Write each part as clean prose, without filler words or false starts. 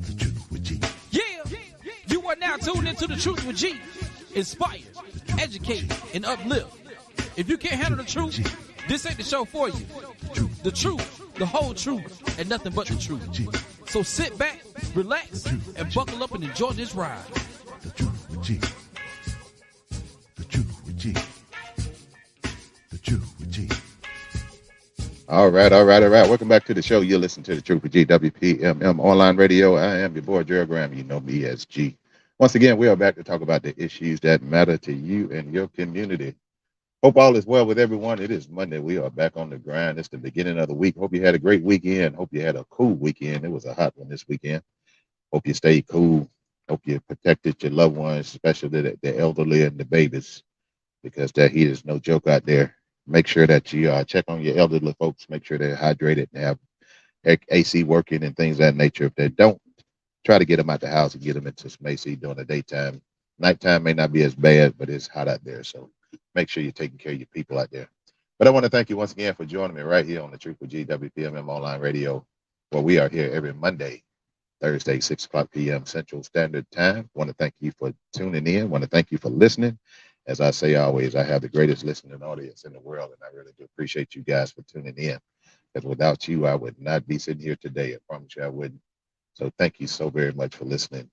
The Truth with G. Yeah, you are now tuned into The Truth with G. Inspire, educate, and uplift. If you can't handle the truth, this ain't the show for you. The truth, the whole truth, and nothing but the truth. So sit back, relax, and buckle up and enjoy this ride. The Truth with G. The Truth with G. The Truth with G. All right. Welcome back to the show. You're listening to The Truth with G, WPMM Online Radio. I am your boy, Gerald Graham. You know me as G. Once again, we are back to talk about the issues that matter to you and your community. Hope all is well with everyone. It is Monday. We are back on the grind. It's the beginning of the week. Hope you had a great weekend. Hope you had a cool weekend. It was a hot one this weekend. Hope you stayed cool. Hope you protected your loved ones, especially the elderly and the babies, because that heat is no joke out there. Make sure that you check on your elderly folks. Make sure they're hydrated and have AC working and things of that nature. If they don't, try to get them out the house and get them into some AC during the daytime. Nighttime may not be as bad, but it's hot out there. So make sure you're taking care of your people out there. But I want to thank you once again for joining me right here on the Truth with G, WPMM Online Radio, where we are here every Monday, Thursday, 6 o'clock p.m. Central Standard Time. I want to thank you for tuning in. I want to thank you for listening. As I say always, I have the greatest listening audience in the world, and I really do appreciate you guys for tuning in. Because without you, I would not be sitting here today. I promise you I wouldn't. So thank you so very much for listening.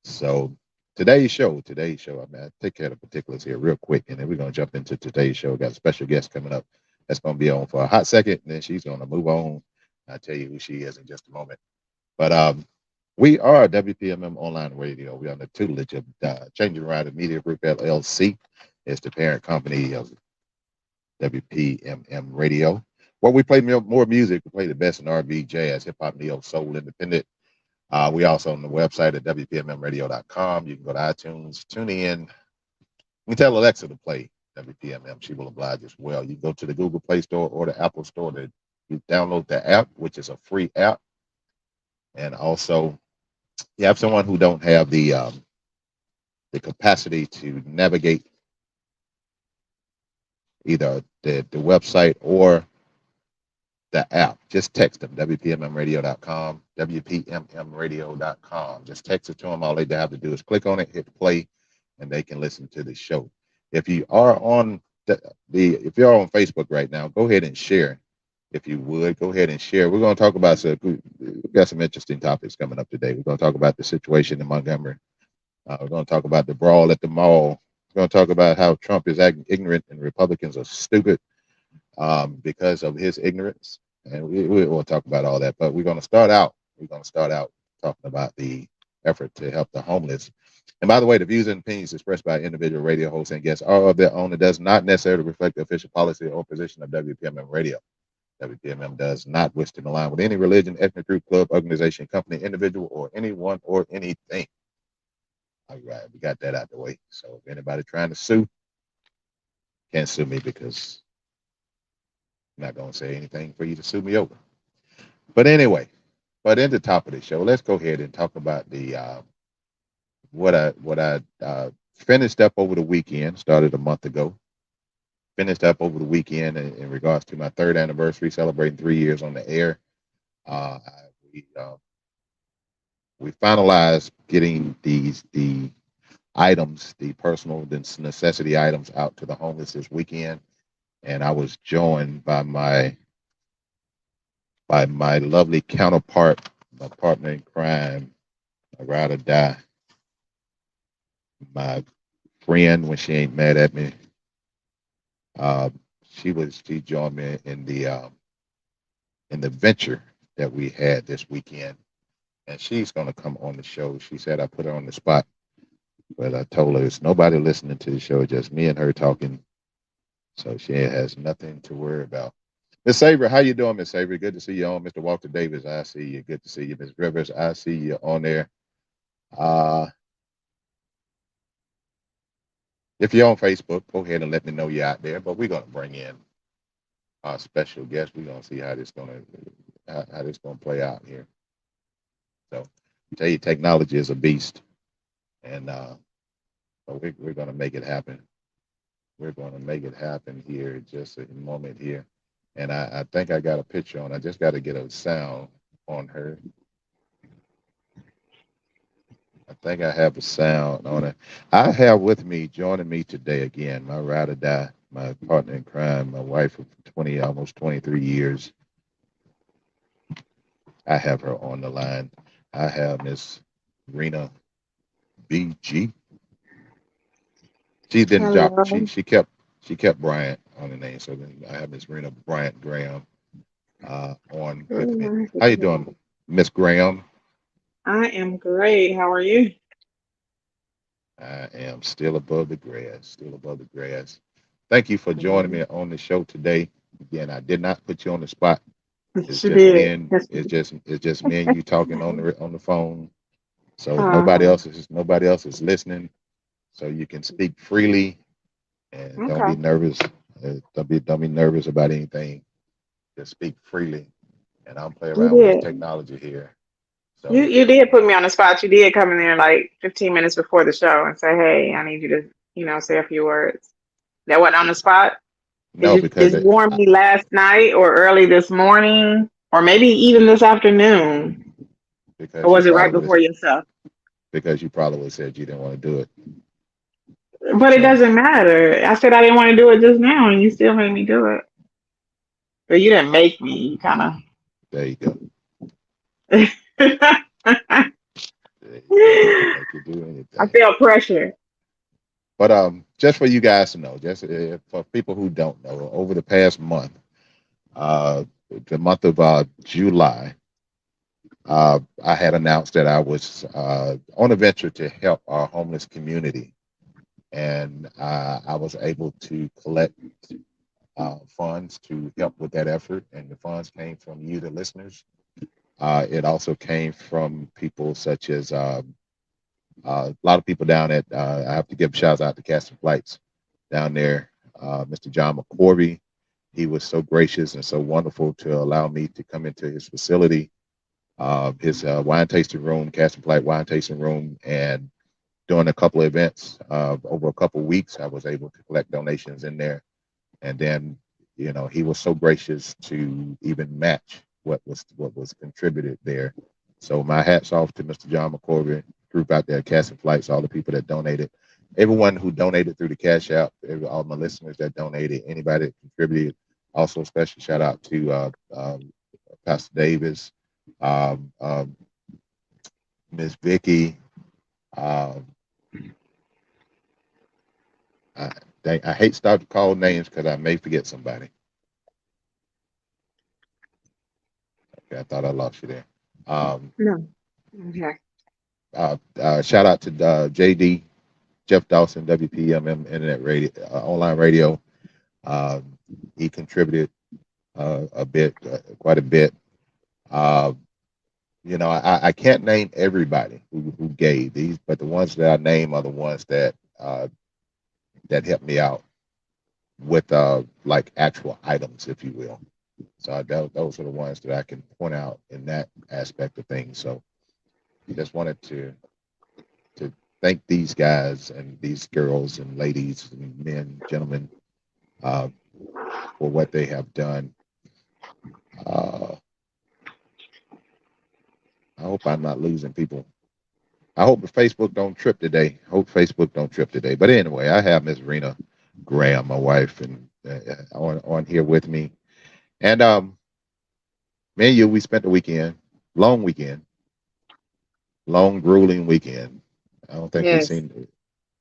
So today's show, I mean, I take care of the particulars here real quick, and then we're going to jump into today's show. We got a special guest coming up that's going to be on for a hot second, and then she's going to move on. I'll tell you who she is in just a moment. But we are WPMM Online Radio. We are the tutelage of Changing Around the Media Group, LLC. It's the parent company of WPMM Radio. Where we play more music. We play the best in R&B, jazz, hip-hop, neo, soul, independent. We also on the website at WPMMradio.com. You can go to iTunes, tune in. You can tell Alexa to play WPMM. She will oblige as well. You go to the Google Play Store or the Apple Store to download the app, which is a free app. And also, you have someone who don't have the capacity to navigate either the website or the app. Just text them, WPMMradio.com, WPMMradio.com. Just text it to them. All they have to do is click on it, hit play, and they can listen to the show. If you are on if you're on Facebook right now, go ahead and share. If you would, go ahead and share. We're going to talk about we've got some interesting topics coming up today. We're going to talk about the situation in Montgomery. We're going to talk about the brawl at the mall. We're going to talk about how Trump is acting ignorant and Republicans are stupid because of his ignorance. And we'll talk about all that. But we're going to start out talking about the effort to help the homeless. And by the way, the views and opinions expressed by individual radio hosts and guests are of their own. It does not necessarily reflect the official policy or position of WPMM Radio. WPMM does not wish to align with any religion, ethnic group, club, organization, company, individual, or anyone or anything. All right, we got that out the way. So if anybody trying to sue, can't sue me because I'm not going to say anything for you to sue me over. But anyway, in the top of the show, let's go ahead and talk about the what I finished up over the weekend, started a month ago. Finished up over the weekend in regards to my third anniversary, celebrating 3 years on the air. We finalized getting the items, the personal, the necessity items out to the homeless this weekend. And I was joined by my lovely counterpart, my partner in crime, my ride or die, my friend when she ain't mad at me. She joined me in the venture that we had this weekend, and she's going to come on the show. She said I put her on the spot, but I told her it's nobody listening to the show, just me and her talking. So she has nothing to worry about. Miss Saver, how you doing, Miss Saver? Good to see you on. Mr. Walter Davis, I see you. Good to see you. Miss Rivers, I see you on there. If you're on Facebook, go ahead and let me know you're out there. But we're going to bring in our special guest. We're going to see how this going to play out here. So I tell you, technology is a beast, and we're going to make it happen. We're going to make it happen here just a moment here. And I think I got a picture on. I just got to get a sound. on her. I think I have a sound on it. I have with me, joining me today again, my ride or die, my partner in crime, my wife of 20, almost 23 years. I have her on the line. I have Miss Rena BG. She didn't drop. Hello. She kept Bryant on the name. So then I have Miss Rena Bryant Graham on with me. How you doing, Miss Graham? I am great. How are you? I am still above the grass. Still above the grass. Thank you for joining me on the show today. Again, I did not put you on the spot. It's She just me did. and Yes. it's just me and you talking on the phone. So Uh-huh. nobody else is listening. So you can speak freely and don't be Okay. nervous. Don't be nervous about anything. Just speak freely. And I'll play You around with this did. technology here. You So you did put me on the spot. You did come in there like 15 minutes before the show and say, "Hey, I need you to, say a few words." That wasn't on the spot. Did no, you because did you warn me last night or early this morning or maybe even this afternoon? Or because you was it right probably would before have yourself? said you didn't want to do it. But it So doesn't matter. I said I didn't want to do it just now, and you still made me do it. But you didn't make me. You kind there you go. of. There you go. I didn't make you do I anything. feel pressure. But just for you guys to know, just for people who don't know, over the past month, uh, the month of July, I had announced that I was on a venture to help our homeless community, and I was able to collect funds to help with that effort, and the funds came from you, the listeners. It also came from people such as a lot of people down at, I have to give shouts out to Casting Flights down there, Mr. John McCorby. He was so gracious and so wonderful to allow me to come into his facility, his wine tasting room, Casting Flight wine tasting room, and during a couple of events over a couple of weeks, I was able to collect donations in there. And then, he was so gracious to even match what was contributed there. So my hats off to Mr. John McCorby, group out there, Casting Flights, all the people that donated, everyone who donated through the Cash App, all my listeners that donated, anybody that contributed. Also, special shout out to Pastor Davis, um, um, Miss Vicky. Um, I, I hate to start to call names because I may forget somebody. Okay, I thought I lost you there. Um, No. Okay. Shout out to JD, Jeff Dawson, WPMM Internet Radio, online radio. Um, he contributed a bit, quite a bit. Uh, I can't name everybody who gave these, but the ones that I name are the ones that helped me out with like actual items, if you will. So those are the ones that I can point out in that aspect of things. So just wanted to thank these guys and these girls and ladies and men, gentlemen, uh, for what they have done. Uh, I hope I'm not losing people. I hope the Facebook don't trip today. Hope Facebook don't trip today. But anyway, I have Miss Rena Graham, my wife, and on here with me. And me and you, we spent the weekend, long weekend, long grueling weekend. I don't think we Yes. seen.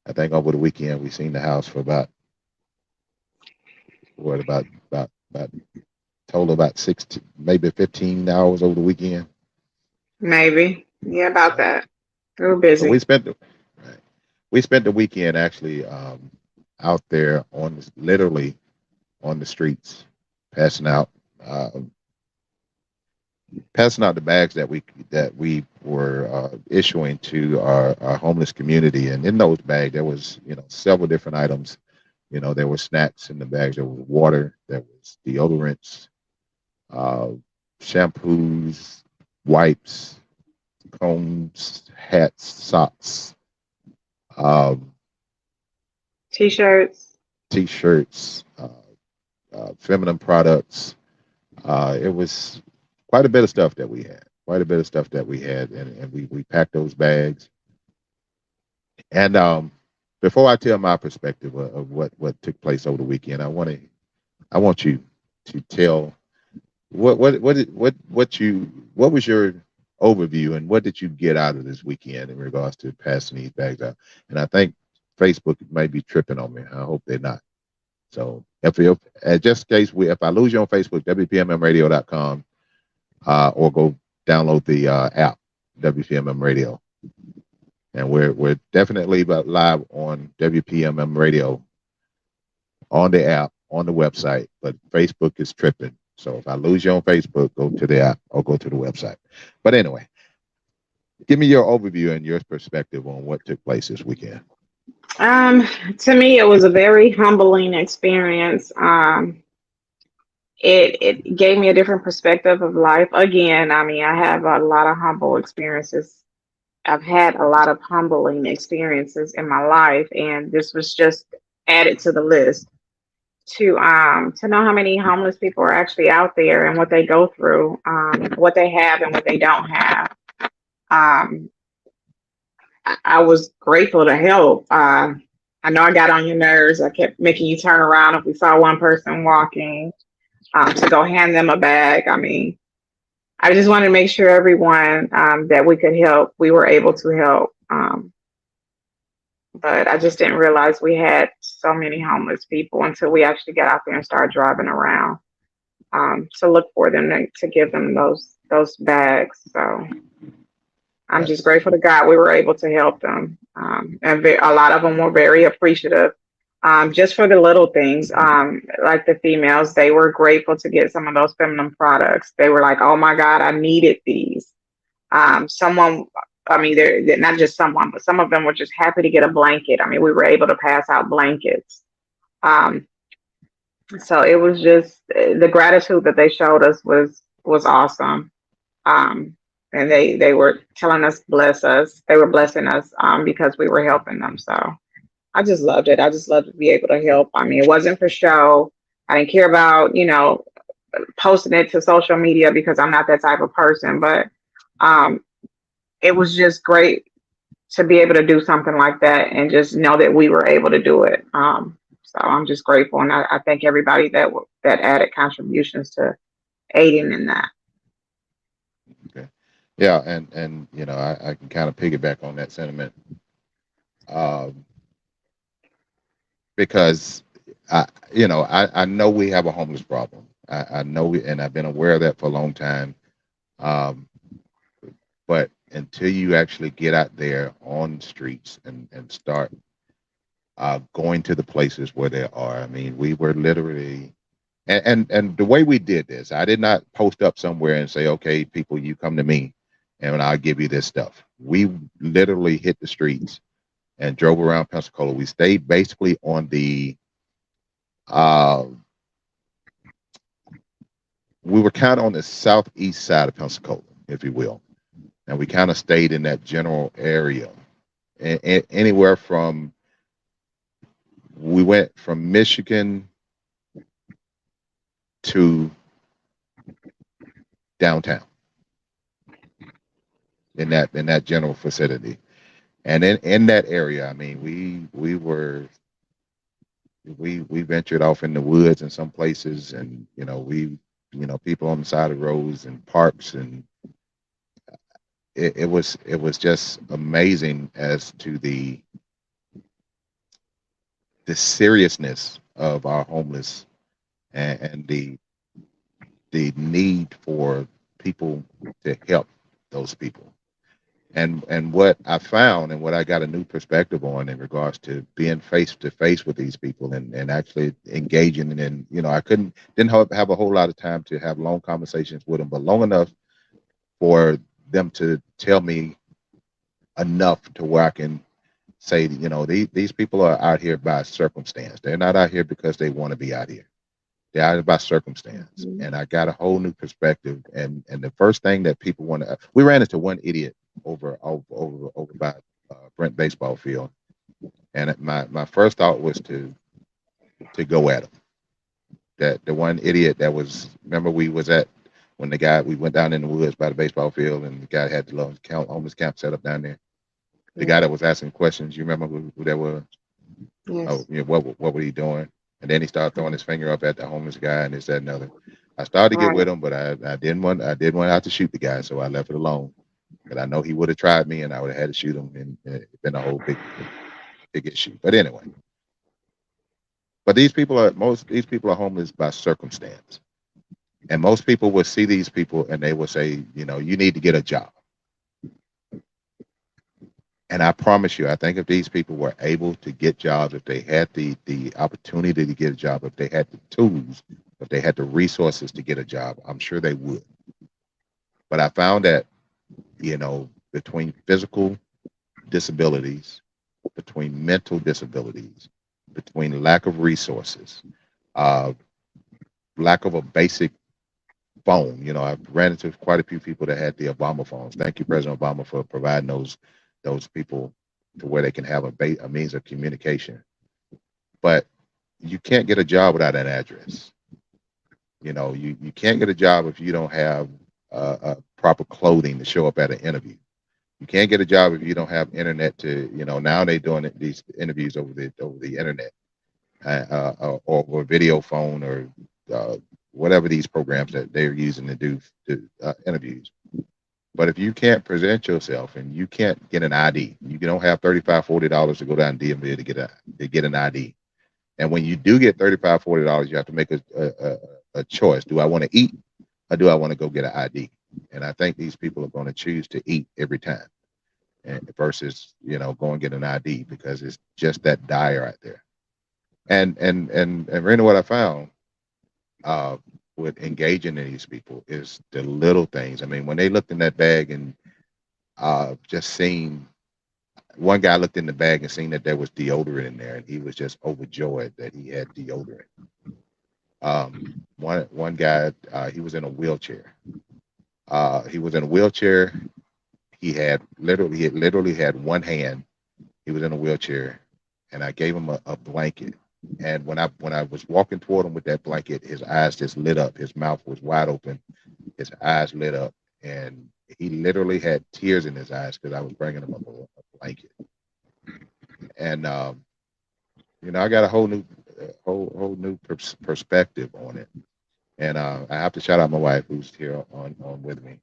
I think over the weekend we seen the house for about what about total about 16, maybe 15 hours over the weekend. Maybe. Yeah, about So, that. We were so we busy. spent the right, we spent the weekend actually out there literally on the streets, passing out um, passing out the bags that we were issuing to our homeless community. And in those bags, there was several different items. There were snacks in the bags. There was water. There was deodorants, uh, shampoos, wipes, combs, hats, socks, um, T-shirts. t-shirts, feminine products. It was quite a bit of stuff that we had. quite a bit of stuff that we had, and we packed those bags. And before I tell my perspective of what took place over the weekend, I want you to tell what was your overview and what did you get out of this weekend in regards to passing these bags out? And I think Facebook might be tripping on me. I hope they're not. So if just in case if I lose you on Facebook, WPMMradio.com, or go download the app WPMM Radio, and we're definitely live on WPMM Radio on the app, on the website, but Facebook is tripping. So if I lose you on Facebook, go to the app or go to the website. But anyway, give me your overview and your perspective on what took place this weekend. To me, it was a very humbling experience. It gave me a different perspective of life. Again, I mean, I have a lot of humble experiences. I've had a lot of humbling experiences in my life, and this was just added to the list to know how many homeless people are actually out there and what they go through, what they have and what they don't have. I was grateful to help. I know I got on your nerves. I kept making you turn around if we saw one person walking, to go hand them a bag. I mean, I just wanted to make sure everyone that we could help, we were able to help. But I just didn't realize we had so many homeless people until we actually got out there and started driving around, to look for them to give them those bags. So I'm just grateful to God we were able to help them. And a lot of them were very appreciative, just for the little things. Like the females, they were grateful to get some of those feminine products. They were like, oh my God, I needed these. They're not just someone, but some of them were just happy to get a blanket. I mean, we were able to pass out blankets. So it was just the gratitude that they showed us was awesome. And they were telling us, bless us. They were blessing us, because we were helping them. So I just loved it. I just loved to be able to help. I mean, it wasn't for show. I didn't care about, posting it to social media because I'm not that type of person. But it was just great to be able to do something like that and just know that we were able to do it. So I'm just grateful, and I thank everybody that added contributions to aiding in that. Okay. Yeah, and I can kind of piggyback on that sentiment, because I know we have a homeless problem. I know and I've been aware of that for a long time. But until you actually get out there on the streets and start going to the places where they are, I mean, we were literally, and the way we did this, I did not post up somewhere and say, okay, people, you come to me and I'll give you this stuff. We literally hit the streets and drove around Pensacola. We stayed basically on the, we were kind of on the southeast side of Pensacola, if you will. And we kind of stayed in that general area. Anywhere from, we went from Michigan to downtown in that general vicinity. And in that area, I mean, we ventured off in the woods in some places, and people on the side of roads and parks, and it was just amazing as to the seriousness of our homeless, and the need for people to help those people. And what I found and what I got a new perspective on in regards to being face to face with these people and actually engaging in, I didn't have a whole lot of time to have long conversations with them, but long enough for them to tell me enough to where I can say, these people are out here by circumstance. They're not out here because they want to be out here. They're out here by circumstance. Mm-hmm. And I got a whole new perspective. And the first thing that people want to, we ran into one idiot over by Brent baseball field, and my first thought was to go at him. That the one idiot that was, remember we was at when we went down in the woods by the baseball field, and the guy had the little homeless camp set up down there. The guy that was asking questions, you remember who that was? Yes. Oh, what was he doing? And then he started throwing his finger up at the homeless guy and this, that, and other. I started to get with him, but I didn't want to have to shoot the guy, so I left it alone. But I know he would have tried me, and I would have had to shoot him, and it's been a whole big issue. But anyway, these people are homeless by circumstance, and most people will see these people and they will say, you need to get a job. And I promise you, I think if these people were able to get jobs, if they had the opportunity to get a job, if they had the tools, if they had the resources to get a job, I'm sure they would. But I found that, between physical disabilities, between mental disabilities, between lack of resources, lack of a basic phone. I've ran into quite a few people that had the Obama phones. Thank you, President Obama, for providing those people to where they can have a means of communication. But you can't get a job without an address. You can't get a job if you don't have proper clothing to show up at an interview. You can't get a job if you don't have internet to, now they're doing these interviews over the internet or video phone or whatever these programs that they're using to do interviews. But if you can't present yourself and you can't get an ID, you don't have $35, $40 to go down to DMV to get an ID. And when you do get $35, $40, you have to make a choice. Do I want to eat or do I want to go get an ID? And I think these people are going to choose to eat every time, and versus go and get an ID, because it's just that dire out there. And really what I found with engaging in these people is the little things. I mean, when they looked in that bag and just seen, one guy looked in the bag and seen that there was deodorant in there, and he was just overjoyed that he had deodorant. One guy, he was in a wheelchair. He literally had one hand. He was in a wheelchair, and I gave him a blanket. And when I was walking toward him with that blanket, his eyes just lit up. His mouth was wide open. His eyes lit up, and he literally had tears in his eyes because I was bringing him a blanket. And I got a whole new perspective on it. And I have to shout out my wife, who's here on with me,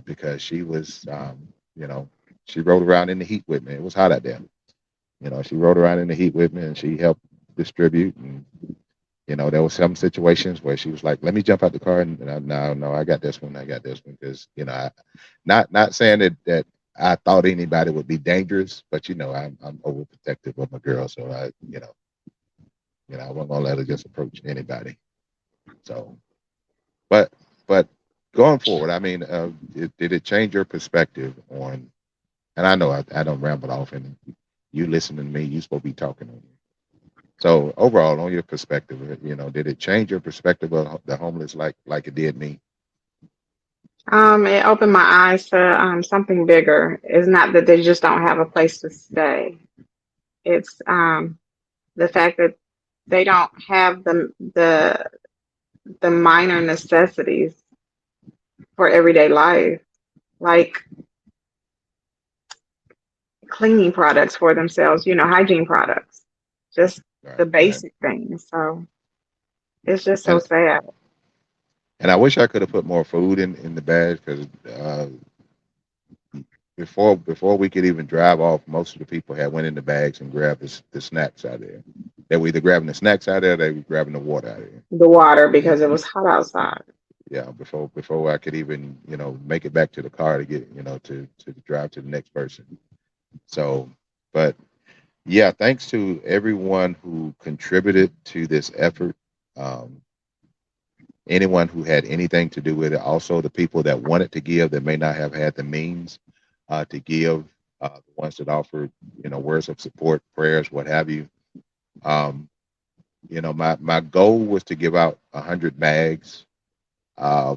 because she was, she rode around in the heat with me. It was hot out there. She rode around in the heat with me, and she helped distribute. And there were some situations where she was like, "Let me jump out the car," and no, I got this one, because not saying that I thought anybody would be dangerous, but I'm overprotective of my girl, so I wasn't gonna let her just approach anybody. So, but going forward, I mean, did it change your perspective on? And I know I don't ramble off, and you listen to me, you supposed to be talking on you. So overall, on your perspective, did it change your perspective of the homeless like it did me? It opened my eyes to something bigger. It's not that they just don't have a place to stay. It's the fact that they don't have the minor necessities for everyday life, like cleaning products for themselves, hygiene products, just the basic things. So it's just so sad. And I wish I could have put more food in the bag, because before we could even drive off, most of the people had went in the bags and grabbed the snacks out there. They were either grabbing the snacks out there, or they were grabbing the water out there. The water, because it was hot outside. Yeah, before I could even make it back to the car to get to drive to the next person. So, but yeah, thanks to everyone who contributed to this effort. Anyone who had anything to do with it. Also, the people that wanted to give that may not have had the means to give. The ones that offered, words of support, prayers, what have you. My goal was to give out 100 bags. I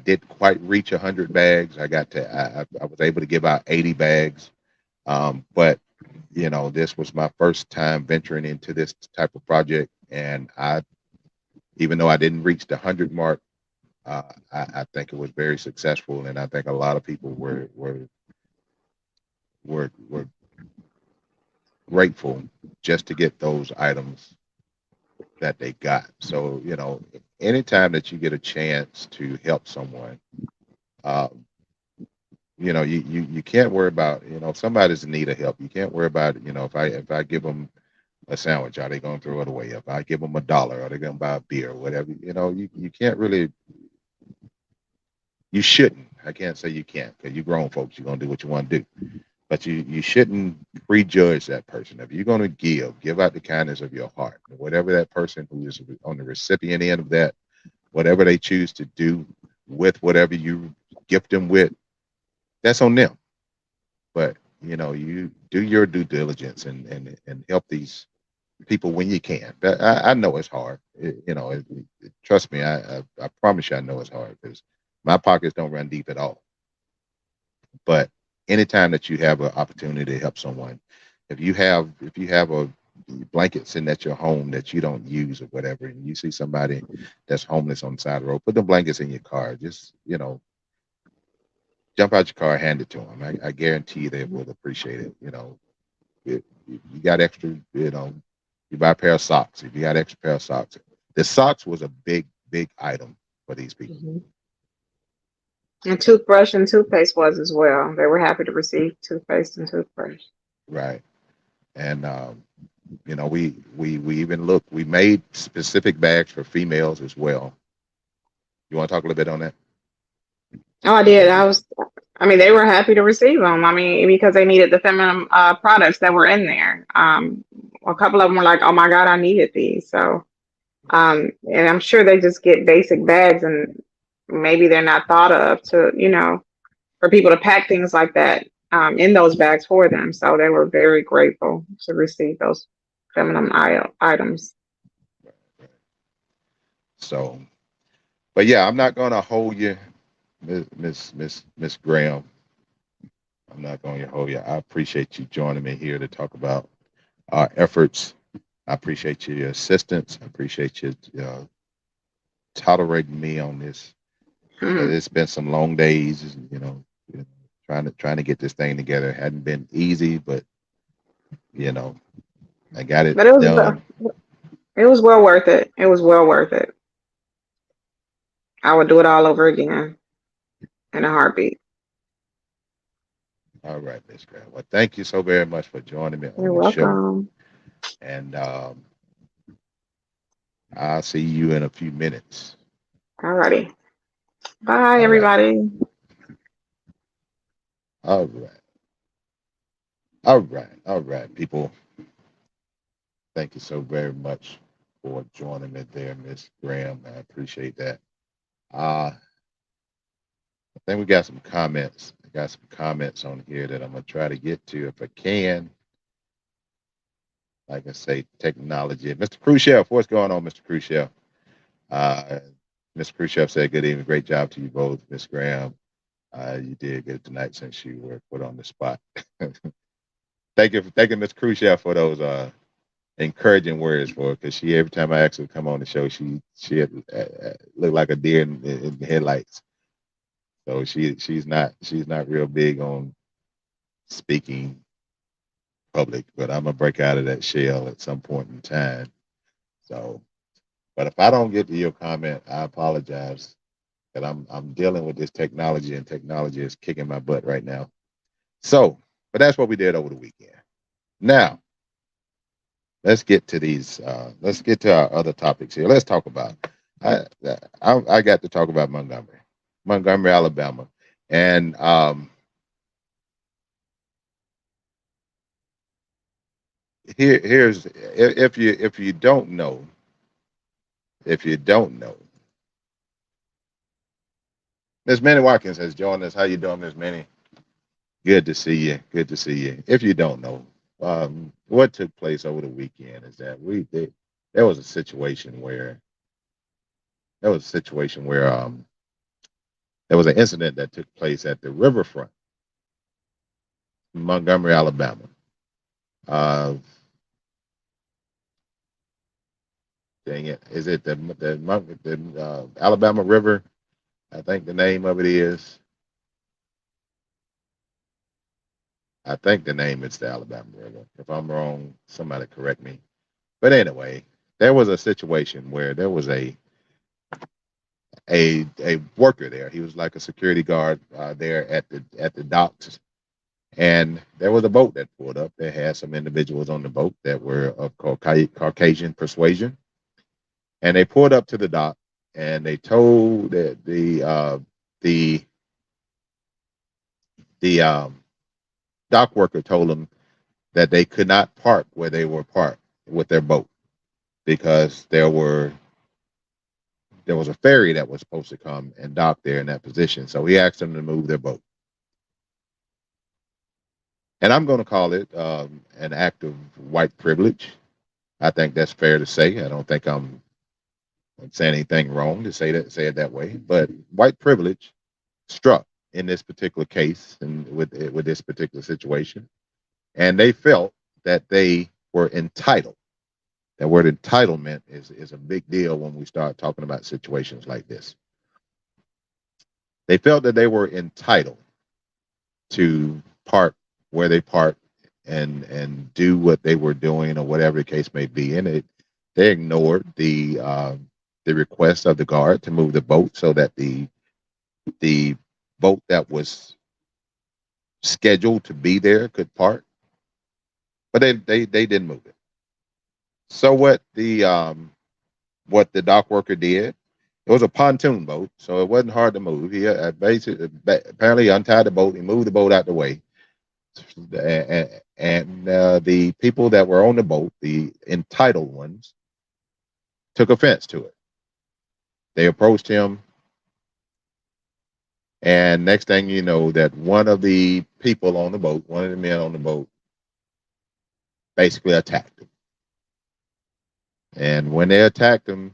didn't quite reach 100 bags. I was able to give out 80 bags. But this was my first time venturing into this type of project, and even though I didn't reach the 100 mark, I think it was very successful, and I think a lot of people were grateful just to get those items that they got. So, anytime that you get a chance to help someone, uh, you can't worry about, if somebody's in need of help. You can't worry about, if I give them a sandwich, are they going to throw it away? If I give them $1, are they going to buy a beer or whatever? You can't really, you shouldn't. I can't say you can't, because you're grown folks. You're going to do what you want to do. But you shouldn't prejudge that person. If you're going to give out the kindness of your heart. Whatever that person who is on the recipient end of that, whatever they choose to do with whatever you gift them with, that's on them. But you do your due diligence and help these people when you can. But I know it's hard. Trust me, I promise you, I know it's hard, because my pockets don't run deep at all. But anytime that you have an opportunity to help someone, if you have a blanket sitting at your home that you don't use or whatever, and you see somebody that's homeless on the side of the road, put the blankets in your car. Just jump out your car, hand it to them. I guarantee you they will appreciate it. You got extra, you buy a pair of socks. If you got extra pair of socks, the socks was a big item for these people. Mhm. And toothbrush and toothpaste was as well. They were happy to receive toothpaste and toothbrush. Right. And we even we made specific bags for females as well. You want to talk a little bit on that? Oh, I did. I mean, they were happy to receive them. I mean, because they needed the feminine products that were in there. A couple of them were like, "Oh my God, I needed these." So, and I'm sure they just get basic bags, and maybe they're not thought of to, for people to pack things like that in those bags for them. So they were very grateful to receive those feminine items. So, but yeah, I'm not gonna hold you, Miss Graham. I'm not going to hold you. I appreciate you joining me here to talk about our efforts. I appreciate your assistance. I appreciate you tolerating me on this. Mhm. It's been some long days, trying to get this thing together. It hadn't been easy, but I got it But done. it was well worth it. It was well worth it. I would do it all over again in a heartbeat. All right, Miss Graham. Well, thank you so very much for joining me on You're the show. welcome. And I'll see you in a few minutes. Alrighty. Bye, All right. everybody. All right. All right. All right, people. Thank you so very much for joining me there, Miss Graham. I appreciate that. I think we got some comments. I got some comments on here that I'm gonna try to get to if I can. Like I say, technology. Mr. Khrushchev, what's going on, Mr. Khrushchev? Uh, Mr. Khrushchev said, "Good evening, great job to you both, Miss Graham. You did good tonight since you were put on the spot." Thank you, Miss Khrushchev, for those encouraging words for her, because she every time I asked her to come on the show, she had, looked like a deer in the headlights. So she's not real big on speaking public, but I'm gonna break out of that shell at some point in time. So, but if I don't get to your comment, I apologize. That I'm dealing with this technology, and technology is kicking my butt right now. So, but that's what we did over the weekend. Now, let's get to these. Let's get to our other topics here. Let's talk about. I I got to talk about Montgomery, Alabama, and here's if you don't know, if you don't know, Miss Manny Watkins has joined us. How you doing, Miss Manny? Good to see you. Good to see you. If you don't know, what took place over the weekend is that there was a situation where there was an incident that took place at the riverfront, in Montgomery, Alabama. Uh, Dang it, is it the Alabama River? I think the name of it is. I think the name is the Alabama River. If I'm wrong, somebody correct me. But anyway, there was a situation where there was a worker there. He was like a security guard there at the docks, and there was a boat that pulled up. They had some individuals on the boat that were of Caucasian persuasion, and they pulled up to the dock, and they told the dock worker told them that they could not park where they were parked with their boat because there was a ferry that was supposed to come and dock there in that position. So he asked them to move their boat. And I'm going to call it an act of white privilege. I think that's fair to say. I don't think I'm saying anything wrong to say it that way. But white privilege struck in this particular case and with this particular situation, and they felt that they were entitled. That word entitlement is a big deal when we start talking about situations like this. They felt that they were entitled to park where they parked and do what they were doing or whatever the case may be. And they ignored the request of the guard to move the boat so that the boat that was scheduled to be there could park. But they didn't move it. So what the dock worker did, it was a pontoon boat, so it wasn't hard to move. He basically apparently untied the boat. He moved the boat out the way, and the people that were on the boat, the entitled ones, took offense to it. They approached him, and next thing you know, that one of the people on the boat, one of the men on the boat, basically attacked him. And when they attacked him,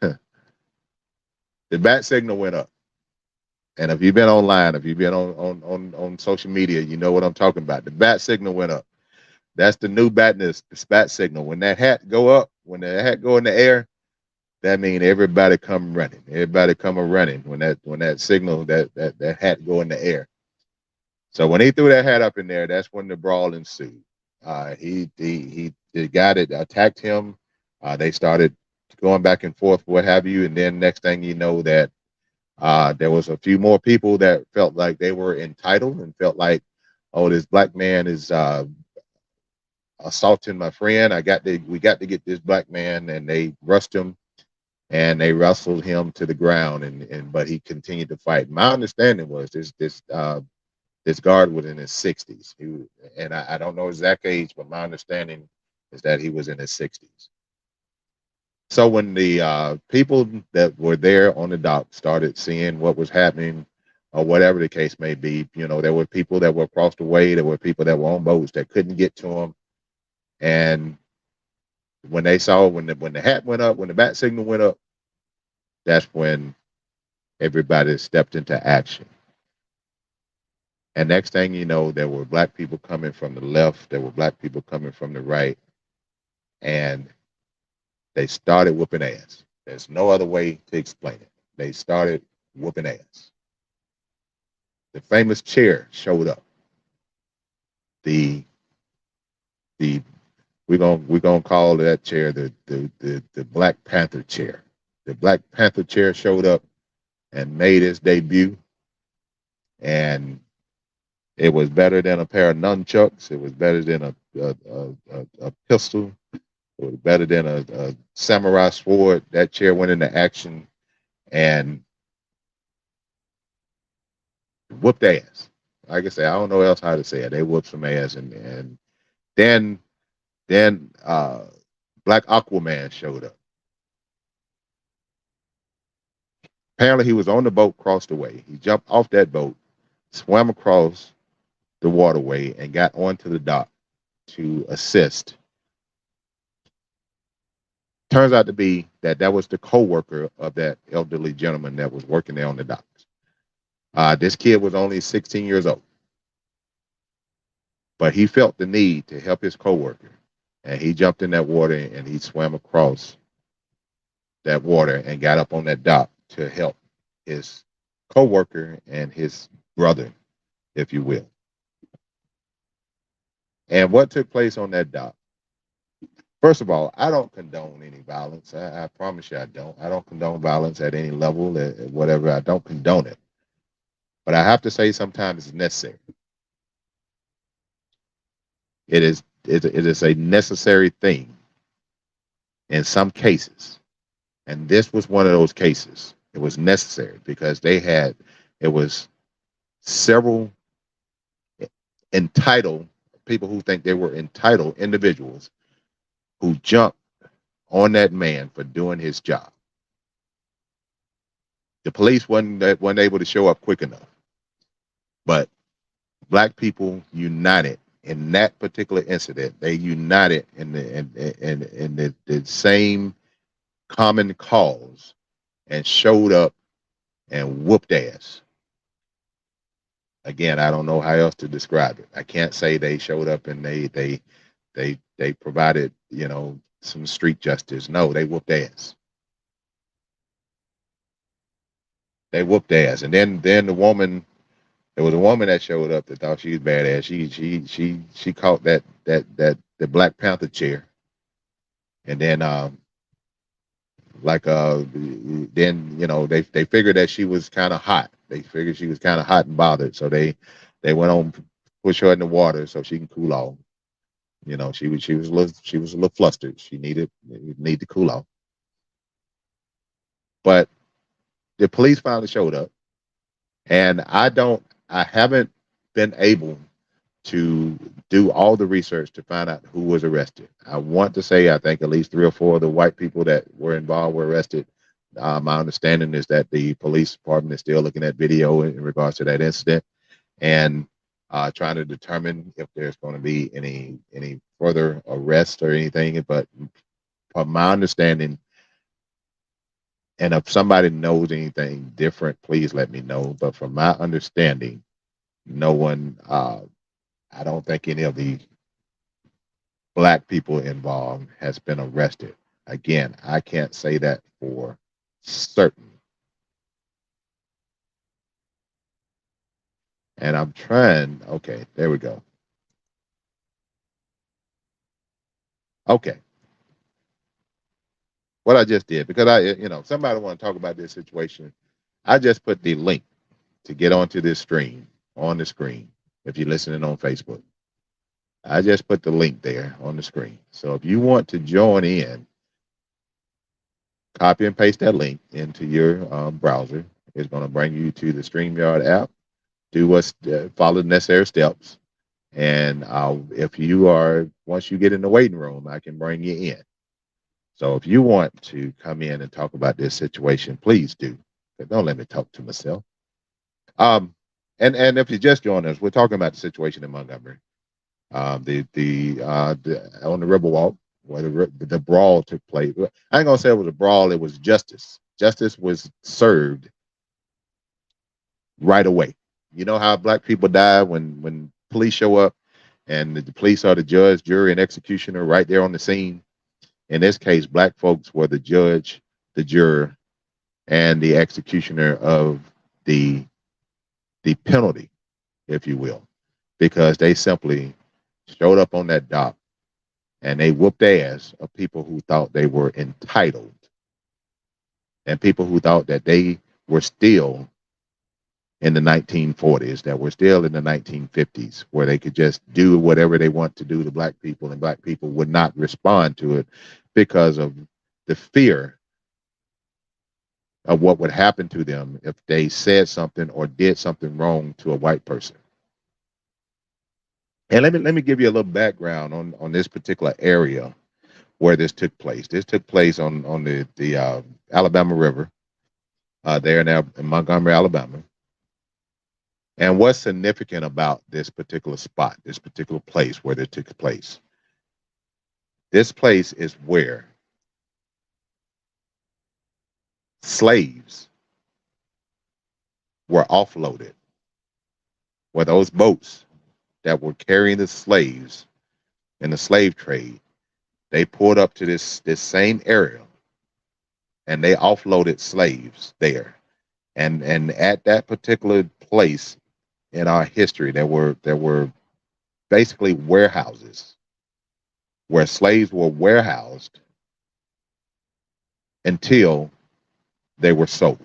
the bat signal went up. And if you've been online, if you've been on social media, you know what I'm talking about. The bat signal went up. That's the new bat signal. When that hat go up, when the hat go in the air, that means everybody come running. Everybody come running when that signal, that hat go in the air. So when he threw that hat up in there, that's when the brawl ensued. The guy that attacked him, they started going back and forth, what have you, and then next thing you know that there was a few more people that felt like they were entitled and felt like, oh, this black man is assaulting my friend. We got to get this black man, and they rushed him and they wrestled him to the ground, but he continued to fight. My understanding was this guard was in his 60s. And I don't know his exact age, but my understanding is that he was in his 60s. So when the people that were there on the dock started seeing what was happening, or whatever the case may be, there were people that were across the way, there were people that were on boats that couldn't get to them. And when they saw, when the hat went up, when the bat signal went up, that's when everybody stepped into action. And next thing you know, there were black people coming from the left, there were black people coming from the right, and they started whooping ass. There's no other way to explain it. They started whooping ass. The famous chair showed up. We're gonna call that chair the Black Panther chair. The Black Panther chair showed up and made its debut, and it was better than a pair of nunchucks. It was better than a pistol. It was better than a samurai sword. That chair went into action and whooped ass. Like I say, I don't know else how to say it. They whooped some ass, and then Black Aquaman showed up. Apparently, he was on the boat, crossed the way. He jumped off that boat, swam across the waterway, and got onto the dock to assist. Turns out to be that was the co-worker of that elderly gentleman that was working there on the docks. This kid was only 16 years old, but he felt the need to help his co-worker, and he jumped in that water and he swam across that water and got up on that dock to help his co-worker and his brother, if you will. And what took place on that dock? First of all, I don't condone any violence. I promise you I don't. I don't condone violence at any level, whatever. I don't condone it. But I have to say sometimes it's necessary. It is a necessary thing in some cases. And this was one of those cases. It was necessary because it was several entitled people who think they were entitled individuals who jumped on that man for doing his job. The police wasn't able to show up quick enough, but black people united in that particular incident. They united in the same common cause and showed up and whooped ass. Again, I don't know how else to describe it. I can't say they showed up and they provided, some street justice. No, they whooped ass. They whooped ass. And then there was a woman that showed up that thought she was badass. She caught the Black Panther chair. And then they figured that she was kind of hot. They figured she was kind of hot and bothered. So they went on, push her in the water so she can cool off. She was a little flustered. She needed to cool off. But the police finally showed up, and I haven't been able to do all the research to find out who was arrested. I want to say I think at least 3 or 4 of the white people that were involved were arrested. My understanding is that the police department is still looking at video in regards to that incident and trying to determine if there's going to be any further arrests or anything. But from my understanding, and if somebody knows anything different, please let me know. But from my understanding, no one, I don't think any of the black people involved has been arrested. Again, I can't say that for certain. And I'm trying, okay, there we go. Okay. What I just did, because somebody want to talk about this situation, I just put the link to get onto this stream on the screen. If you're listening on Facebook, I just put the link there on the screen. So if you want to join in, copy and paste that link into your browser. It's going to bring you to the StreamYard app. Follow the necessary steps. And once you get in the waiting room, I can bring you in. So if you want to come in and talk about this situation, please do. But don't let me talk to myself. And if you just joined us, we're talking about the situation in Montgomery. On the RIVERWALK, where the brawl took place. I ain't gonna say it was a brawl, it was justice. Justice was served right away. You know how black people die when police show up and the police are the judge, jury, and executioner right there on the scene. In this case, black folks were the judge, the juror, and the executioner of the penalty, if you will, because they simply showed up on that dock and they whooped ass of people who thought they were entitled and people who thought that they were still in the 1940s, that were still in the 1950s, where they could just do whatever they want to do to black people, and black people would not respond to it because of the fear of what would happen to them if they said something or did something wrong to a white person. And let me give you a little background on this particular area where this took place. This took place on the Alabama River, there in Montgomery, Alabama. And what's significant about this particular spot, this particular place where it took place? This place is where slaves were offloaded, where those boats that were carrying the slaves in the slave trade, they pulled up to this same area, and they offloaded slaves there. And at that particular place in our history, there were basically warehouses where slaves were warehoused until they were sold.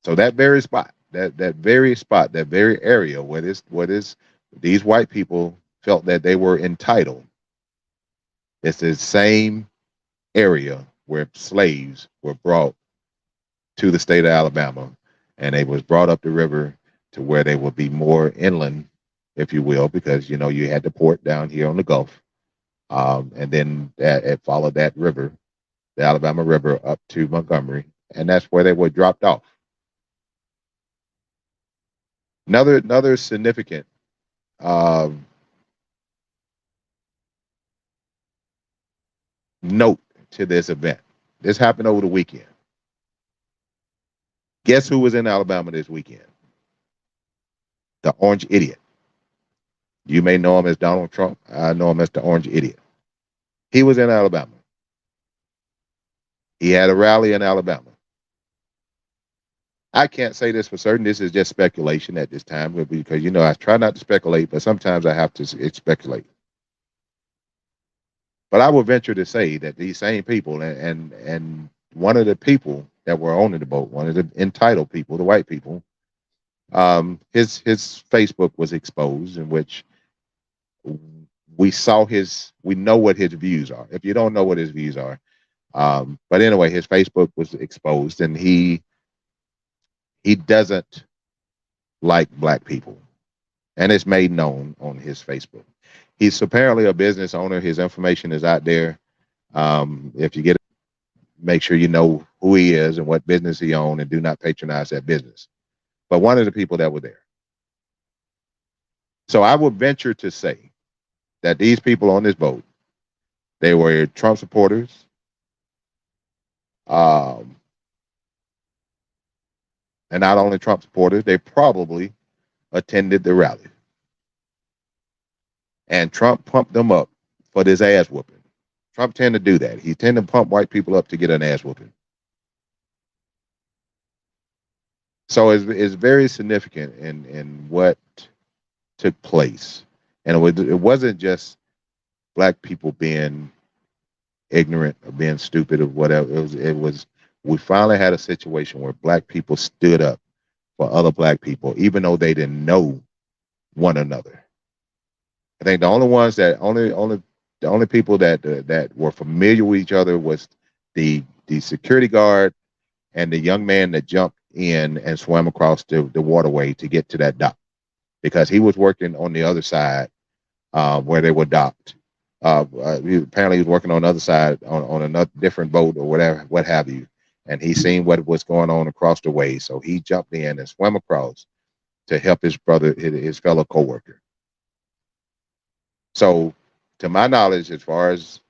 So that very spot, that very spot, that very area where these white people felt that they were entitled, it's the same area where slaves were brought to the state of Alabama, and they was brought up the river to where they would be more inland, if you will, because you had the port down here on the Gulf, and then it followed that river, the Alabama River, up to Montgomery, and that's where they were dropped off. Another significant note to this event. This happened over the weekend. Guess who was in Alabama this weekend? The Orange Idiot. You may know him as Donald Trump. I know him as the Orange Idiot. He was in Alabama. He had a rally in Alabama. I can't say this for certain. This is just speculation at this time because, I try not to speculate, but sometimes I have to speculate. But I would venture to say that these same people and one of the people that were owning the boat, one of the entitled people, the white people, his Facebook was exposed, in which we know what his views are. If you don't know what his views are, but anyway, his Facebook was exposed, and he doesn't like black people, and it's made known on his Facebook. He's apparently a business owner. His information is out there. If you get it, make sure you know who he is and what business he owns, and do not patronize that business. But one of the people that were there. So I would venture to say that these people on this boat, they were Trump supporters. And not only Trump supporters, they probably attended the rally. And Trump pumped them up for this ass whooping. Trump tend to do that. He tend to pump white people up to get an ass whooping. So it's very significant in what took place. And it wasn't just black people being ignorant or being stupid or whatever. It was we finally had a situation where black people stood up for other black people, even though they didn't know one another. I think the only ones that the only people that were familiar with each other was the security guard and the young man that jumped in and swam across the waterway to get to that dock, because he was working on the other side where they were docked. Apparently he was working on the other side on another different boat or whatever, what have you. And he seen what was going on across the way. So he jumped in and swam across to help his brother, his fellow coworker. So to my knowledge, as far as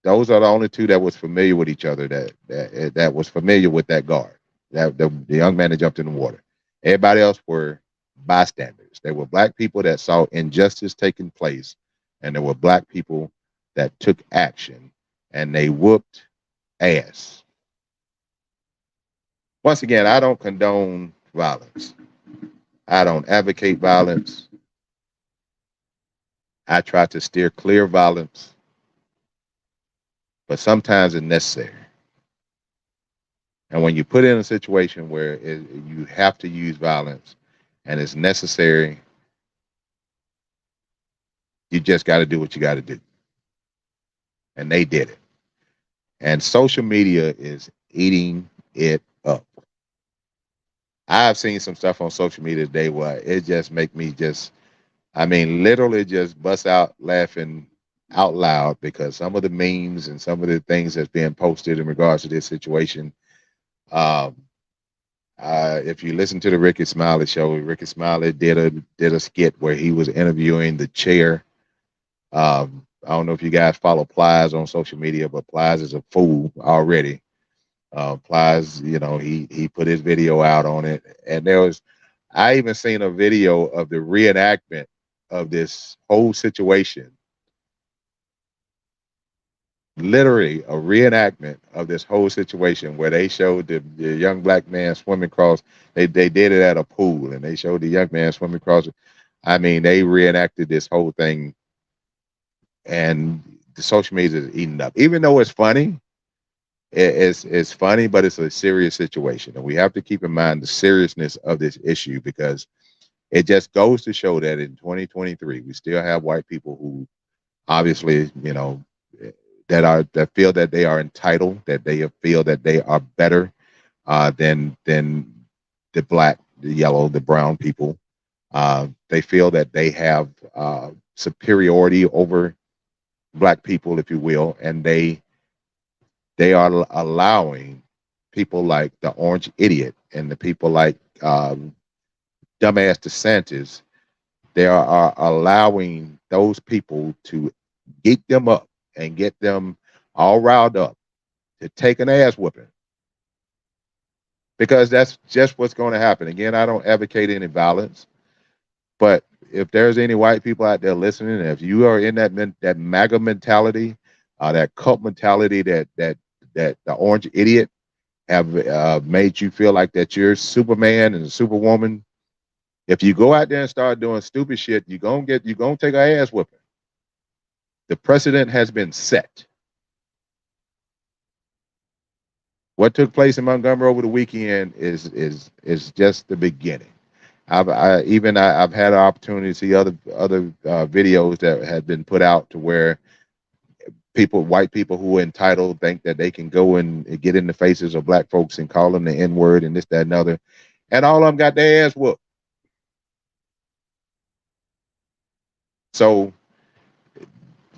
those are the only two that was familiar with each other, that was familiar with that guard, that the young man that jumped in the water. Everybody else were bystanders. They were black people that saw injustice taking place, and there were black people that took action, and they whooped ass. Once again, I don't condone violence. I don't advocate violence. I try to steer clear of violence, but sometimes it's necessary. And when you put in a situation where you have to use violence and it's necessary, you just got to do what you got to do. And they did it. And social media is eating it up. I've seen some stuff on social media today where it just make me literally just bust out laughing out loud, because some of the memes and some of the things that's being posted in regards to this situation. If you listen to the Ricky Smiley show, Ricky Smiley did a skit where he was interviewing the chair. I don't know if you guys follow Plies on social media, but Plies is a fool already. Plies, he put his video out on it, and I even seen a video of the reenactment of this whole situation. literally a reenactment of this whole situation where they showed the young black man swimming across. They did it at a pool, and they showed the young man swimming across. I mean, they reenacted this whole thing, and the social media is eating up. Even though it's funny, it's funny, but it's a serious situation, and we have to keep in mind the seriousness of this issue, because it just goes to show that in 2023 we still have white people who obviously, that feel that they are entitled, that they feel that they are better than the black, the yellow, the brown people. They feel that they have superiority over black people, if you will, and they are allowing people like the orange idiot and the people like dumbass DeSantis. They are allowing those people to geek them up and get them all riled up to take an ass whooping, because that's just what's going to happen. Again, I don't advocate any violence, but if there's any white people out there listening, if you are in that MAGA mentality, that cult mentality, that the orange idiot have made you feel like that you're Superman and Superwoman, if you go out there and start doing stupid shit, you're gonna take an ass whooping. The precedent has been set. What took place in Montgomery over the weekend is just the beginning. I've had an opportunity to see other videos that had been put out to where white people who are entitled, think that they can go and get in the faces of black folks and call them the N-word and this, that, and other, and all of them got their ass whooped. So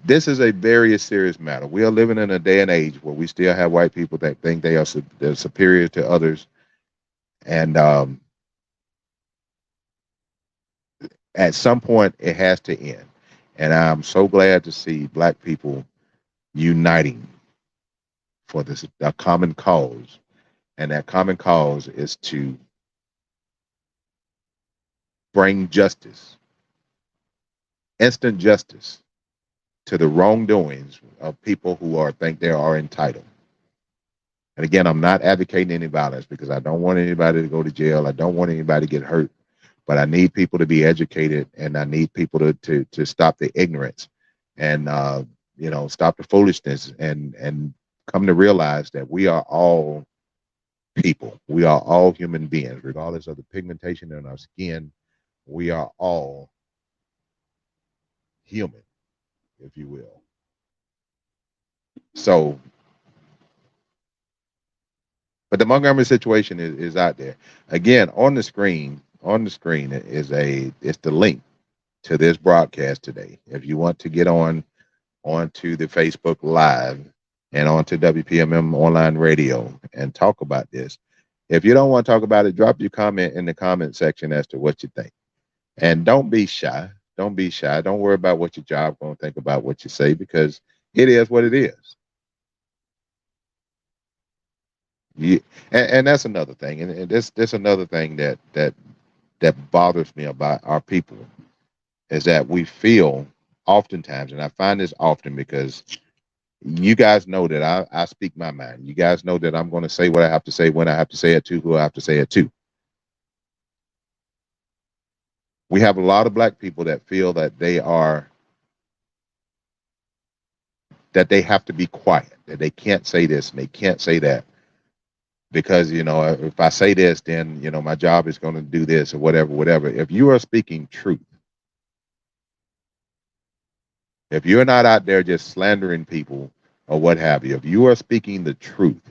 this is a very serious matter. We are living in a day and age where we still have white people that think they're superior to others, and at some point it has to end. And I'm so glad to see black people uniting for a common cause, and that common cause is to bring justice, instant justice, to the wrongdoings of people who think they are entitled. And again, I'm not advocating any violence, because I don't want anybody to go to jail. I don't want anybody to get hurt. But I need people to be educated, and I need people to stop the ignorance, and stop the foolishness, and come to realize that we are all people. We are all human beings, regardless of the pigmentation in our skin. We are all human, if you will. So, but the Montgomery situation is out there. Again, on the screen is the link to this broadcast today. If you want to get onto the Facebook Live and onto WPMM Online Radio and talk about this. If you don't want to talk about it, drop your comment in the comment section as to what you think. And don't be shy. Don't be shy. Don't worry about what your job going to think about what you say, because it is what it is. And that's another thing. And this another thing that bothers me about our people, is that we feel oftentimes, and I find this often because you guys know that I speak my mind. You guys know that I'm going to say what I have to say, when I have to say it to, who I have to say it to. We have a lot of black people that feel that they have to be quiet, that they can't say this and they can't say that, because if I say this, then my job is going to do this or whatever. If you are speaking truth, if you're not out there just slandering people or what have you, if you are speaking the truth,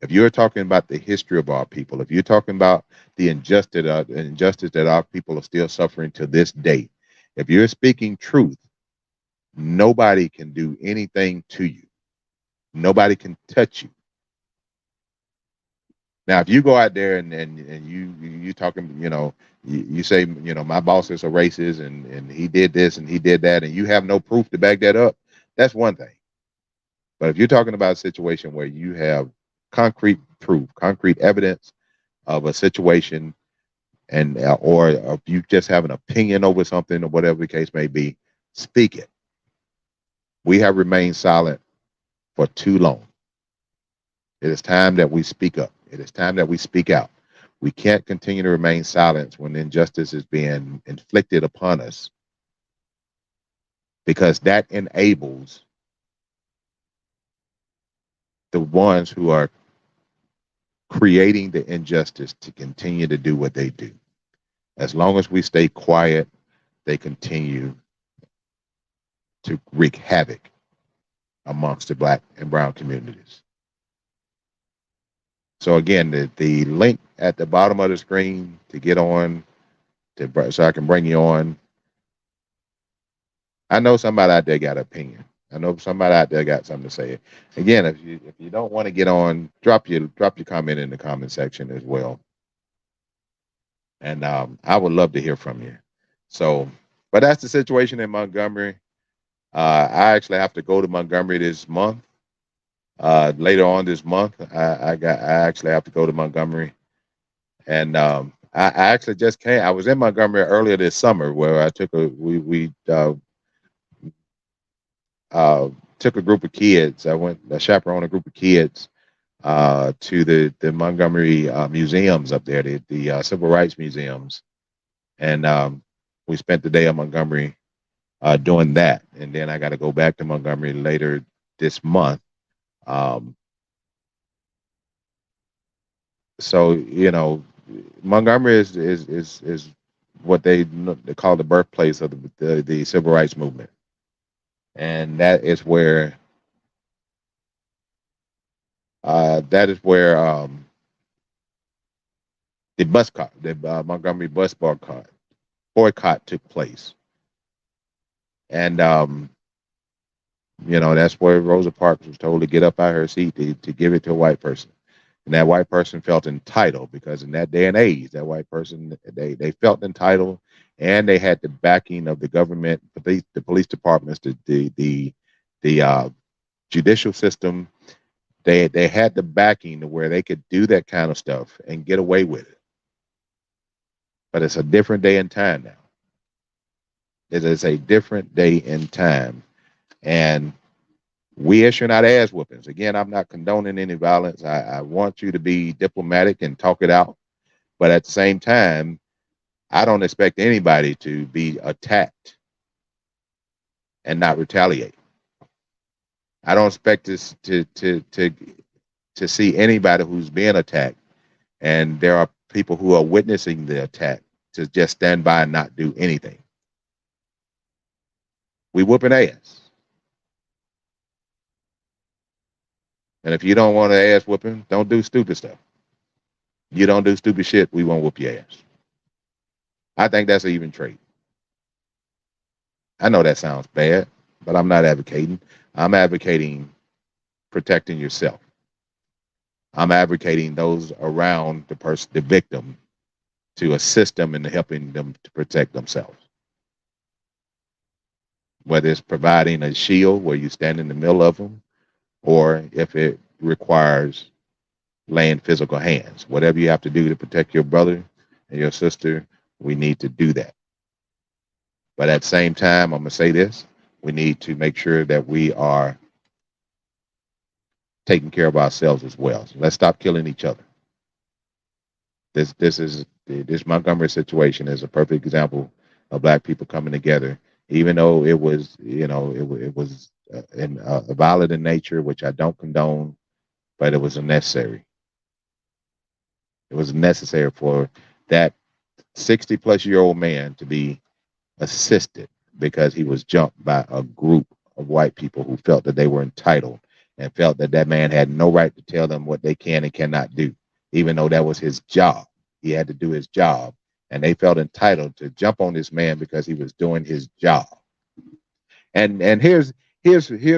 if you're talking about the history of our people, if you're talking about the injustice that our people are still suffering to this day, if you're speaking truth, nobody can do anything to you. Nobody can touch you. Now, if you go out there and you talking, you say, my boss is a racist and he did this and he did that, and you have no proof to back that up, that's one thing. But if you're talking about a situation where you have concrete proof, concrete evidence of a situation, and or if you just have an opinion over something or whatever the case may be, speak it. We have remained silent for too long. It is time that we speak up. It is time that we speak out. We can't continue to remain silent when injustice is being inflicted upon us, because that enables the ones who are creating the injustice to continue to do what they do. As long as we stay quiet, they continue to wreak havoc amongst the Black and brown communities. So again, the link at the bottom of the screen to get on, so I can bring you on. I know somebody out there got an opinion. I know somebody out there got something to say. Again, if you don't want to get on, drop your comment in the comment section as well. And I would love to hear from you. So, but that's the situation in Montgomery. I actually have to go to Montgomery this month. Later on this month, I actually have to go to Montgomery, and I actually just came. I was in Montgomery earlier this summer, where I took took a group of kids. I chaperoned a group of kids to the Montgomery museums up there, the civil rights museums, and we spent the day in Montgomery doing that. And then I got to go back to Montgomery later this month. So Montgomery is what they call the birthplace of the civil rights movement, and that is where the Montgomery bus boycott took place, and that's where Rosa Parks was told to get up out of her seat to give it to a white person. And that white person felt entitled, because in that day and age, that white person, they felt entitled, and they had the backing of the government, the police departments, the judicial system. They had the backing to where they could do that kind of stuff and get away with it. But it's a different day and time now. It is a different day and time. And we issuing out ass whoopings. Again, I'm not condoning any violence. I want you to be diplomatic and talk it out. But at the same time, I don't expect anybody to be attacked and not retaliate. I don't expect this to see anybody who's being attacked, and there are people who are witnessing the attack, to just stand by and not do anything. We whooping ass. And if you don't want an ass whooping, don't do stupid stuff. You don't do stupid shit, we won't whoop your ass. I think that's an even trait. I know that sounds bad, but I'm not advocating. I'm advocating protecting yourself. I'm advocating those around the victim, to assist them in helping them to protect themselves. Whether it's providing a shield where you stand in the middle of them, or if it requires laying physical hands. Whatever you have to do to protect your brother and your sister, we need to do that. But at the same time, I'm going to say this: we need to make sure that we are taking care of ourselves as well. So let's stop killing each other. This Montgomery situation is a perfect example of Black people coming together, even though it was, it was violent in nature, which I don't condone, but it was necessary. It was necessary for that 60-plus-year-old man to be assisted, because he was jumped by a group of white people who felt that they were entitled, and felt that that man had no right to tell them what they can and cannot do, even though that was his job. He had to do his job, and they felt entitled to jump on this man because he was doing his job. And here's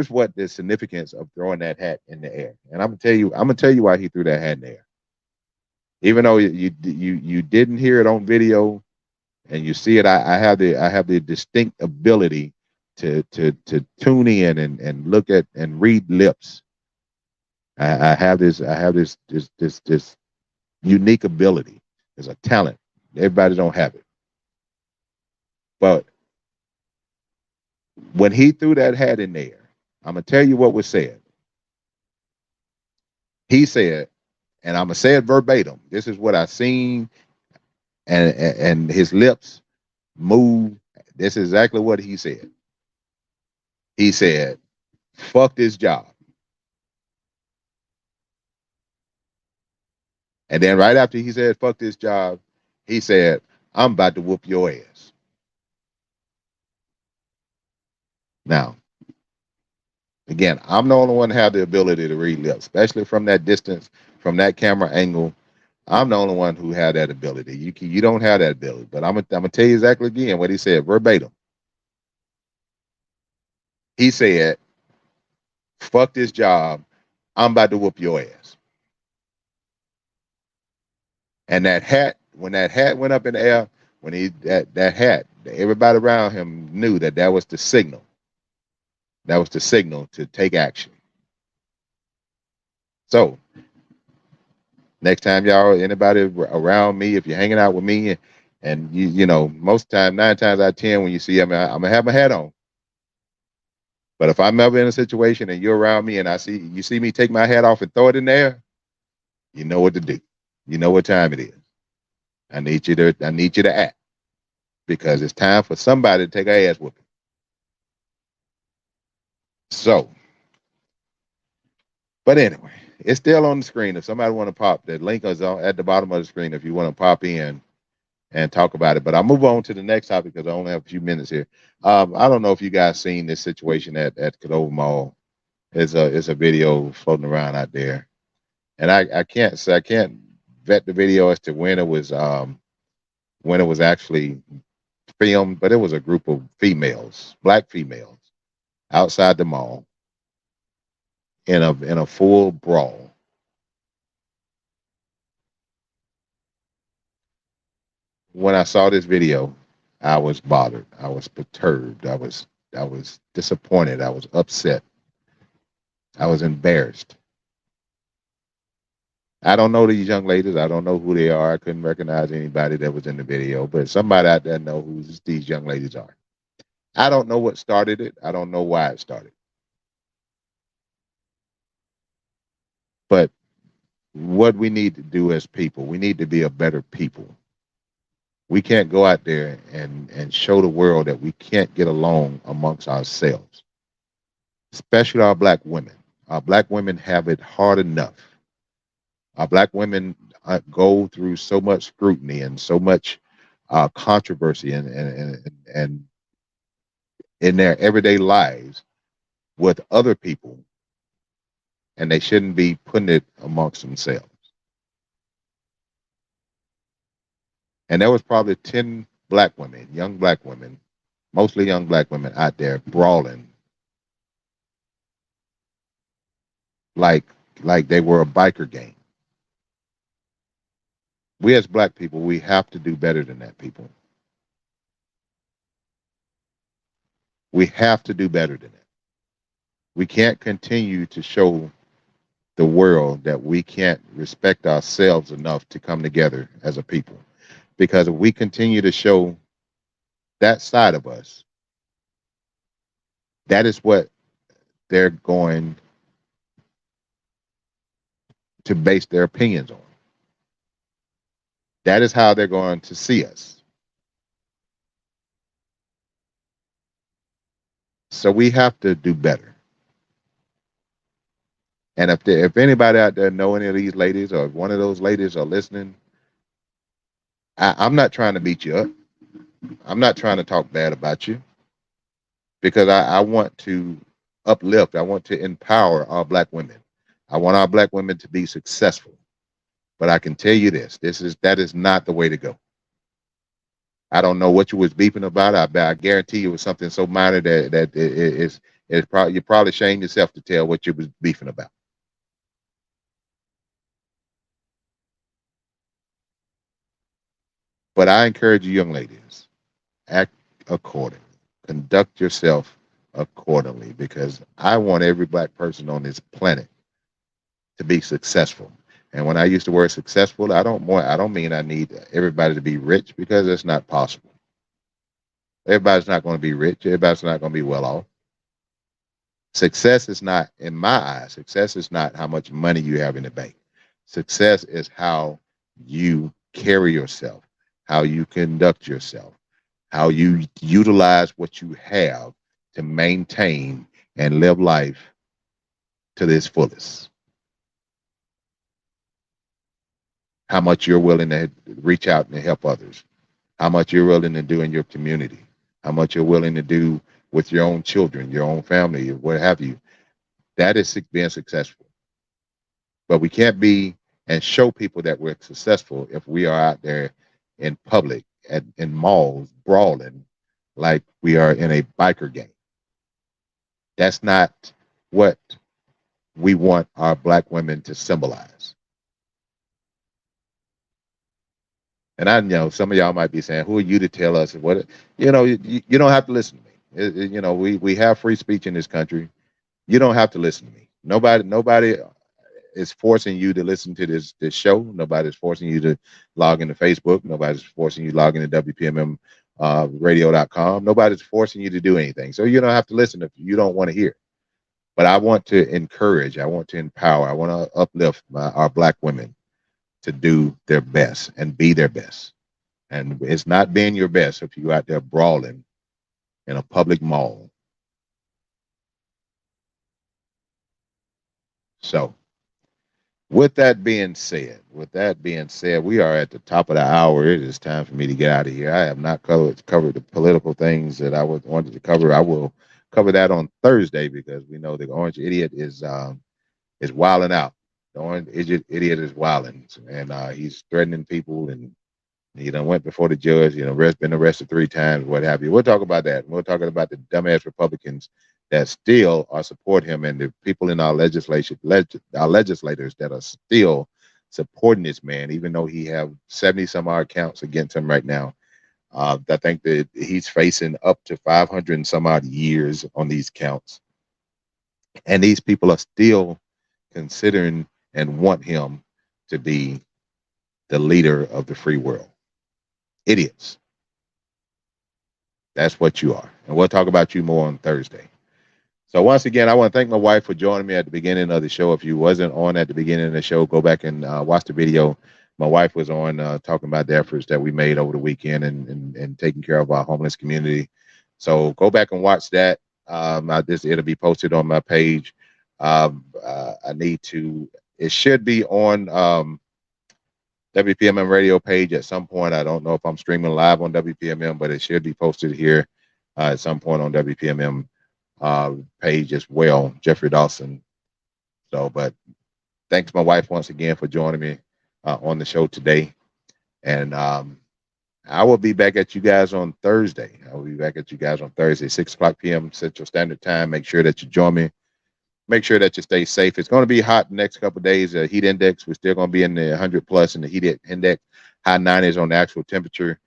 what the significance of throwing that hat in the air. And I'm gonna tell you why he threw that hat in the air. Even though you didn't hear it on video, and you see it, I have the distinct ability to tune in and look at and read lips. I have this unique ability. It's a talent. Everybody don't have it. But when he threw that hat in there, I'm gonna tell you what was said. He said, and I'm gonna say it verbatim. This is what I seen, and his lips moved. This is exactly what he said. He said, "Fuck this job." And then right after he said, "Fuck this job," he said, "I'm about to whoop your ass." Now, again, I'm the only one that have the ability to read lips, especially from that distance, from that camera angle. I'm the only one who had that ability. You don't have that ability, but I'm gonna tell you exactly again what he said verbatim. He said, "Fuck this job. I'm about to whoop your ass." And that hat, when that hat went up in the air, when he that hat, everybody around him knew that that was the signal. That was the signal to take action. So next time y'all, anybody around me, if you're hanging out with me, and you know, most time, 9 times out of 10, when you see him, I'm gonna have my hat on. But if I'm ever in a situation and you're around me and you see me take my hat off and throw it in there, you know what to do. You know what time it is. I need you to act, because it's time for somebody to take our ass whooping. So, but anyway, it's still on the screen. If somebody want to pop, the link is at the bottom of the screen if you want to pop in and talk about it. But I'll move on to the next topic because I only have a few minutes here. I don't know if you guys seen this situation at Cordova Mall. It's a video floating around out there, and I can't vet the video as to when it was actually filmed, but it was a group of females, black females, outside the mall in a full brawl. When I saw this video, I was bothered. I was perturbed. I was disappointed. I was upset. I was embarrassed. I don't know these young ladies. I don't know who they are. I couldn't recognize anybody that was in the video, but somebody out there know who these young ladies are. I don't know what started it. I don't know why it started. But what we need to do as people, we need to be a better people. We can't go out there and show the world that we can't get along amongst ourselves, especially our black women. Our black women have it hard enough. Our black women go through so much scrutiny and so much controversy and in their everyday lives with other people, and they shouldn't be putting it amongst themselves. And there was probably 10 black women, young black women, mostly young black women out there brawling like they were a biker gang. We as black people, we have to do better than that, people. We have to do better than that. We can't continue to show the world that we can't respect ourselves enough to come together as a people. Because if we continue to show that side of us, that is what they're going to base their opinions on. That is how they're going to see us. So we have to do better. And if anybody out there know any of these ladies, or if one of those ladies are listening, I'm not trying to beat you up. I'm not trying to talk bad about you, because I want to uplift. I want to empower our black women. I want our black women to be successful. But I can tell you this: that is not the way to go. I don't know what you was beefing about. I guarantee you it was something so minor that it's probably, you probably shamed yourself to tell what you was beefing about. But I encourage you, young ladies, act accordingly. Conduct yourself accordingly, because I want every black person on this planet to be successful. And when I use the word successful, I don't mean I need everybody to be rich, because it's not possible. Everybody's not going to be rich. Everybody's not going to be well off. Success is not, in my eyes, success is not how much money you have in the bank. Success is how you carry yourself, how you conduct yourself, how you utilize what you have to maintain and live life to its fullest. How much you're willing to reach out and help others, how much you're willing to do in your community, how much you're willing to do with your own children, your own family, what have you. That is being successful. But we can't be and show people that we're successful if we are out there in public, in malls, brawling like we are in a biker gang. That's not what we want our Black women to symbolize. And I know some of y'all might be saying, who are you to tell us what? You don't have to listen to me. We have free speech in this country. You don't have to listen to me. Nobody is forcing you to listen to this show. Nobody's forcing you to log into Facebook. Nobody's forcing you to log into WPMM radio.com. Nobody's forcing you to do anything. So you don't have to listen if you don't want to hear. But I want to encourage, I want to empower, I want to uplift our Black women to do their best and be their best. And it's not being your best if you're out there brawling in a public mall. So with that being said, we are at the top of the hour. It is time for me to get out of here. I have not covered the political things that I wanted to cover. I will cover that on Thursday because we know the Orange Idiot is wilding out. The Orange Idiot is wilding, and he's threatening people, and he done went before the judge. Been arrested 3 times, what have you. We'll talk about that. We're talking about the dumbass Republicans that still are support him, and the people in our legislators that are still supporting this man, even though he have 70 some odd counts against him right now. I think that he's facing up to 500 and some odd years on these counts. And these people are still considering and want him to be the leader of the free world. Idiots. That's what you are. And we'll talk about you more on Thursday. So once again, I want to thank my wife for joining me at the beginning of the show. If you wasn't on at the beginning of the show, go back and watch the video. My wife was on talking about the efforts that we made over the weekend and taking care of our homeless community. So go back and watch that. It'll be posted on my page. It should be on WPMM radio page at some point. I don't know if I'm streaming live on WPMM, but it should be posted here at some point on WPMM page as well, Jeffrey Dawson. So, but thanks my wife once again for joining me on the show today. And I will be back at you guys on Thursday. 6 o'clock p.m. Central Standard Time. Make sure that you join me. Make sure that you stay safe. It's going to be hot the next couple of days. Heat index, we're still going to be in the 100 plus in the heat index, high 90s on the actual temperature.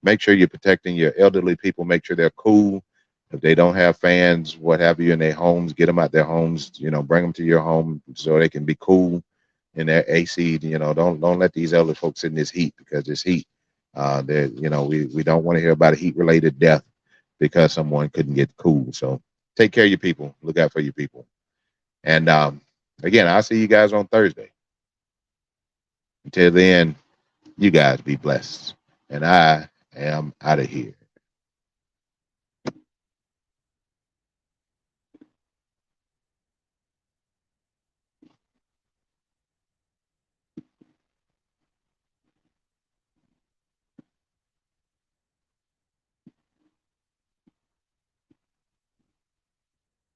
Make sure you're protecting your elderly people. Make sure they're cool. If they don't have fans, what have you, in their homes, get them out their homes. Bring them to your home so they can be cool in their AC. Don't let these elder folks sit in this heat, because this heat, we don't want to hear about a heat-related death because someone couldn't get cool. So take care of your people. Look out for your people. And again, I'll see you guys on Thursday. Until then, you guys be blessed. And I am out of here.